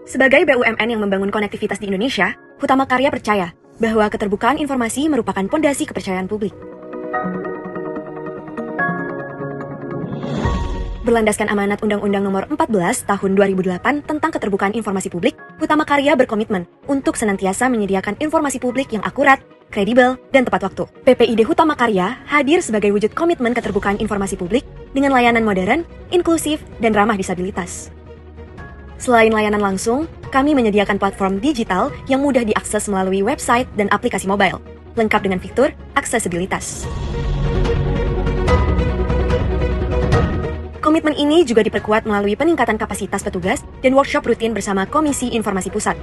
Sebagai BUMN yang membangun konektivitas di Indonesia, Hutama Karya percaya bahwa keterbukaan informasi merupakan pondasi kepercayaan publik. Berlandaskan amanat Undang-Undang Nomor 14 Tahun 2008 tentang keterbukaan informasi publik, Hutama Karya berkomitmen untuk senantiasa menyediakan informasi publik yang akurat, kredibel, dan tepat waktu. PPID Hutama Karya hadir sebagai wujud komitmen keterbukaan informasi publik dengan layanan modern, inklusif, dan ramah disabilitas. Selain layanan langsung, kami menyediakan platform digital yang mudah diakses melalui website dan aplikasi mobile, lengkap dengan fitur aksesibilitas. Komitmen ini juga diperkuat melalui peningkatan kapasitas petugas dan workshop rutin bersama Komisi Informasi Pusat.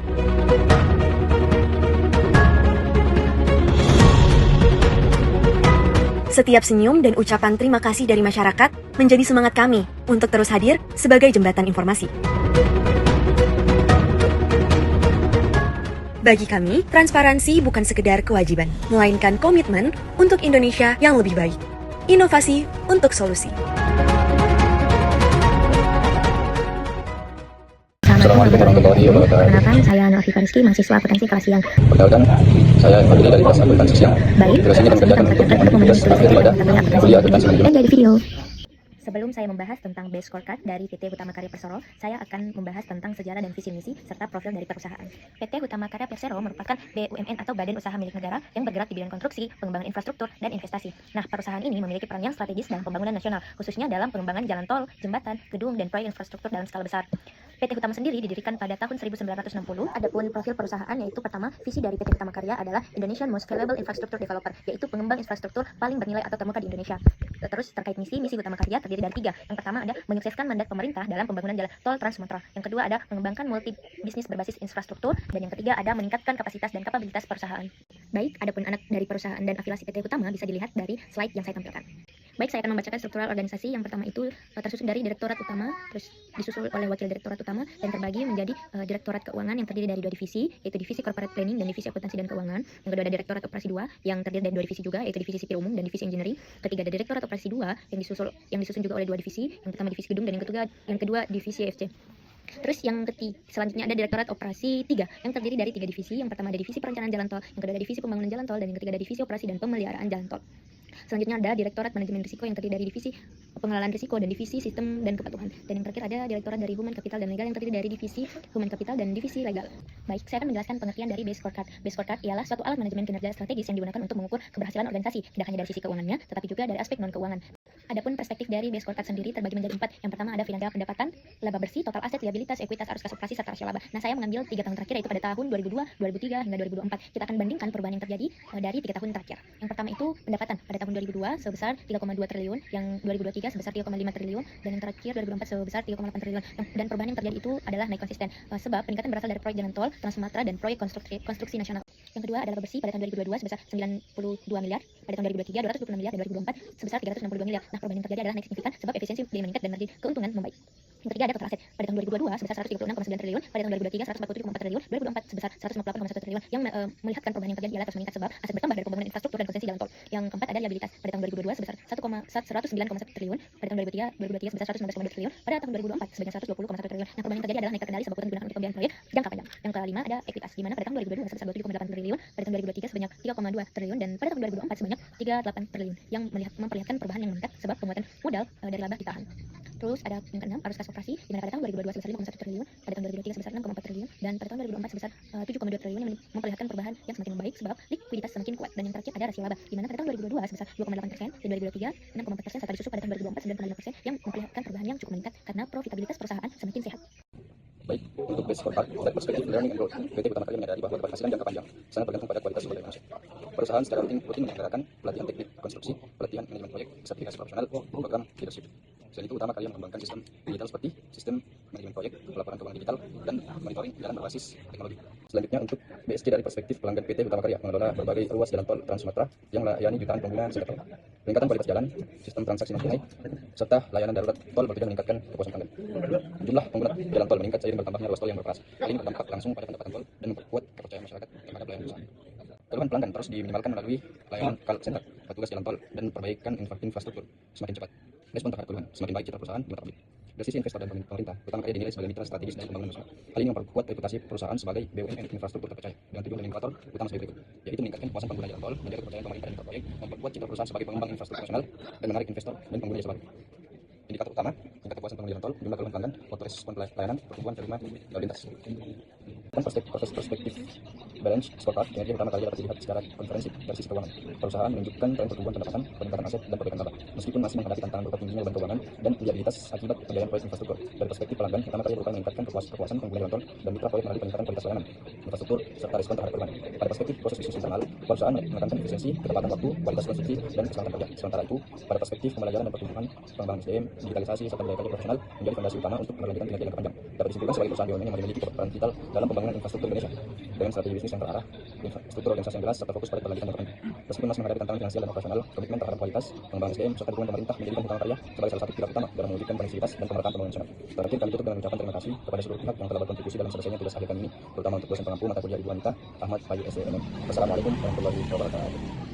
Setiap senyum dan ucapan terima kasih dari masyarakat menjadi semangat kami untuk terus hadir sebagai jembatan informasi. Bagi kami, transparansi bukan sekedar kewajiban, melainkan komitmen untuk Indonesia yang lebih baik. Inovasi untuk solusi. Assalamualaikum warahmatullahi wabarakatuh. Perkenalkan, saya Novifa Rizky, mahasiswa akuntansi kelas siang. Perkenalkan, saya terdiri dari kelas akuntansi siang. Baik, Tugas ini kami kerjakan untuk memenuhi tugas akhir ibadah kuliah akuntansi manajemen. dan dari video. Sebelum saya membahas tentang base scorecard dari PT Hutama Karya Persero, saya akan membahas tentang sejarah dan visi misi serta profil dari perusahaan. PT Hutama Karya Persero merupakan BUMN atau badan usaha milik negara yang bergerak di bidang konstruksi, pengembangan infrastruktur, dan investasi. Nah, perusahaan ini memiliki peran yang strategis dalam pembangunan nasional, khususnya dalam pengembangan jalan tol, jembatan, gedung, dan proyek infrastruktur dalam skala besar. PT Hutama sendiri didirikan pada tahun 1960. Adapun profil perusahaan, yaitu pertama, visi dari PT Hutama Karya adalah Indonesian Most Scalable Infrastructure Developer, yaitu pengembang infrastruktur paling bernilai atau termuka di Indonesia. Terus terkait misi Hutama Karya terdiri dari 3. Yang pertama ada menyukseskan mandat pemerintah dalam pembangunan jalan tol Trans Sumatera. Yang kedua ada mengembangkan multi bisnis berbasis infrastruktur, dan yang ketiga ada meningkatkan kapasitas dan kapabilitas perusahaan. Baik, adapun anak dari perusahaan dan afiliasi PT Hutama bisa dilihat dari slide yang saya tampilkan. Baik, saya akan membacakan struktural organisasi. Yang pertama itu tersusun dari Direktorat Utama, terus disusul oleh Wakil Direktorat Utama, dan terbagi menjadi Direktorat Keuangan yang terdiri dari 2 divisi, yaitu Divisi Corporate Planning dan Divisi Akuntansi dan Keuangan. Yang kedua ada Direktorat Operasi 2 yang terdiri dari 2 divisi juga, yaitu Divisi Sipil Umum dan Divisi Engineering. Ketiga ada Direktorat Operasi 2 yang disusun juga oleh 2 divisi, yang pertama Divisi Gedung dan yang kedua Divisi EFC. Terus yang selanjutnya ada Direktorat Operasi 3 yang terdiri dari 3 divisi. Yang pertama ada Divisi Perencanaan Jalan Tol, yang kedua ada Divisi Pembangunan Jalan Tol, dan yang ketiga ada Divisi Operasi dan Pemeliharaan Jalan Tol. Selanjutnya ada Direktorat Manajemen Risiko yang terdiri dari Divisi Pengelolaan Risiko dan Divisi Sistem dan Kepatuhan. Dan yang terakhir ada Direktorat dari Human Capital dan Legal yang terdiri dari Divisi Human Capital dan Divisi Legal. Baik, saya akan menjelaskan pengertian dari base scorecard. Base scorecard ialah suatu alat manajemen kinerja strategis yang digunakan untuk mengukur keberhasilan organisasi, tidak hanya dari sisi keuangannya, tetapi juga dari aspek non-keuangan. Adapun perspektif dari base scorecard sendiri terbagi menjadi 4. Yang pertama ada finansial pendapatan, laba bersih, total aset, liabilitas, ekuitas, arus kas operasi, serta rasio laba. Nah, saya mengambil 3 tahun terakhir, yaitu pada tahun 2002, 2003 hingga 2024. Kita akan bandingkan perubahan yang terjadi dari 3 tahun terakhir. Yang pertama itu pendapatan pada tahun 2002 sebesar 3,2 triliun, yang 2023 sebesar 3,5 triliun, dan yang terakhir 2024 sebesar 3,8 triliun. Dan perubahan yang terjadi itu adalah naik konsisten, sebab peningkatan berasal dari proyek jalan tol Trans Sumatera dan proyek konstruksi nasional. Yang kedua adalah laba bersih pada tahun 2022 sebesar 92 miliar, pada tahun 2023 226 miliar, dan 2024 sebesar 362 miliar. Nah, perubahan yang terjadi adalah naik signifikan sebab efisiensi meningkat dan margin keuntungan membaik. Yang ketiga ada total aset pada tahun 2022 sebesar 136,9 triliun, pada tahun 2023 147,4 triliun, 2024 sebesar 158,1 triliun. Yang melihatkan perubahan yang terjadi adalah terus meningkat sebab aset bertambah dari pembangunan infrastruktur dan konstruksi jalan tol. Yang keempat ada liabilitas pada tahun 2022 sebesar 109,1 triliun, pada tahun 2023 sebesar 119,2 triliun, pada tahun 2024 sebanyak 120,1 triliun. Nah, perubahan yang terjadi adalah naik terkendali sebab digunakan untuk pembiayaan proyek jangka panjang. Yang kelima ada ekuitas, di mana pada tahun 2022 sebesar 27,8 triliun, pada tahun 2023 sebanyak 3,2 triliun, dan pada tahun 2024 sebanyak 38 triliun. Yang memperlihatkan perubahan yang meningkat sebab penguatan modal dari laba ditahan. Terus ada yang keenam arus kas operasi, di mana pada tahun 2022 sebesar 5,1 triliun, pada tahun 2023 sebesar 6,4 triliun, dan pada tahun 2024 sebesar 7,2 triliun, yang memperlihatkan perubahan yang semakin membaik sebab likuiditas semakin kuat. Dan yang terakhir ada rasio laba, di mana pada tahun 2022 sebesar 2,8%, dan 2023 6,4%, serta disusul pada tahun 2024 9,5%, yang memperlihatkan perubahan yang cukup meningkat karena profitabilitas perusahaan semakin sehat. Baik, untuk base scorecard dari perspektif learning and growth, PT Hutama Karya menyadari bahwa keberhasilan jangka panjang sangat bergantung pada kualitas sumber daya manusia. Perusahaan secara rutin menyelenggarakan pelatihan teknik konstruksi, pelatihan manajemen proyek, sertifikasi profesional, program leadership. Selain itu, Hutama Karya mengembangkan sistem digital seperti sistem manajemen proyek, pelaporan keuangan digital, dan monitoring jalan berbasis teknologi. Selanjutnya, untuk BSC dari perspektif pelanggan PT Hutama Karya mengelola berbagai ruas jalan tol Trans Sumatera yang melayani jutaan pengguna setiap tahun. Peningkatan kualitas jalan, sistem transaksi non tunai, serta layanan darurat tol bertujuan meningkatkan kepuasan pelanggan. Jumlah pengguna jalan tol meningkat seiring bertambahnya ruas tol yang beroperasi. Hal ini berdampak langsung pada pendapatan tol dan memperkuat kepercayaan masyarakat terhadap layanan usaha. Keluhan pelanggan terus diminimalkan melalui layanan call center, petugas jalan tol, dan perbaikan infrastruktur semakin cepat. Respon terhadap keluhan semakin baik citra perusahaan di mata publik. Dari sisi investor dan pemerintah, Hutama Karya dinilai sebagai mitra strategis dari pembangunan nasional. Hal ini memperkuat reputasi perusahaan sebagai BUMN infrastruktur terpercaya dengan tujuan dan indikator utama sebagai berikut, yaitu meningkatkan kepuasan pengguna jalan tol, menjaga kepercayaan pemerintah dan mitra proyek, memperkuat citra perusahaan sebagai pengembang infrastruktur nasional, dan menarik investor dan pengguna jasa baru. Indikator utama, tingkat kepuasan pengguna jalan tol, jumlah keluhan pelanggan, foto respon pelayanan, pertumbuhan terima lalu lintas. Proses perspektif balance scorecard kinerja Hutama Karya dapat dilihat secara komprehensif dari sisi keuangan. Perusahaan menunjukkan tren pertumbuhan pendapatan, peningkatan aset, dan perbaikan laba, meskipun masih menghadapi tantangan berupa tingginya beban keuangan dan liabilitas akibat pembiayaan proyek infrastruktur. Dari perspektif pelanggan, Hutama Karya berupaya meningkatkan kepuasan pengguna jalan tol dan mitra proyek melalui peningkatan kualitas layanan, infrastruktur, serta respon terhadap perubahan. Pada perspektif proses bisnis internal, perusahaan menekankan efisiensi, ketepatan waktu, kualitas konstruksi, dan keselamatan kerja. Sementara itu, pada perspektif pembelajaran dan pertumbuhan, pengembangan SDM, digitalisasi, serta budaya kerja profesional menjadi fondasi utama untuk melanjutkan kinerja jangka panjang. Dapat disimpulkan sebagai perusahaan BUMN yang memiliki peran vital dalam pembangunan infrastruktur Indonesia dengan strategi bisnis yang terarah, struktur organisasi yang jelas, serta fokus pada berlanjutan jangka panjang. Meskipun masih menghadapi tantangan finansial dan operasional, komitmen terhadap kualitas, pengembangan SDM, serta dukungan pemerintah menjadikan Hutama Karya sebagai salah satu pilar utama dalam mewujudkan koneksivitas dan pemerataan pembangunan nasional. Terakhir, kami tutup dengan mengucapkan terima kasih kepada seluruh pihak yang telah berkontribusi dalam selesainya tugas akhir kami ini, terutama untuk dosen pengampu mata kuliah Ibu Anita, Ahmad Fayu SEMM. Wassalamualaikum warahmatullahi wabarakatuh.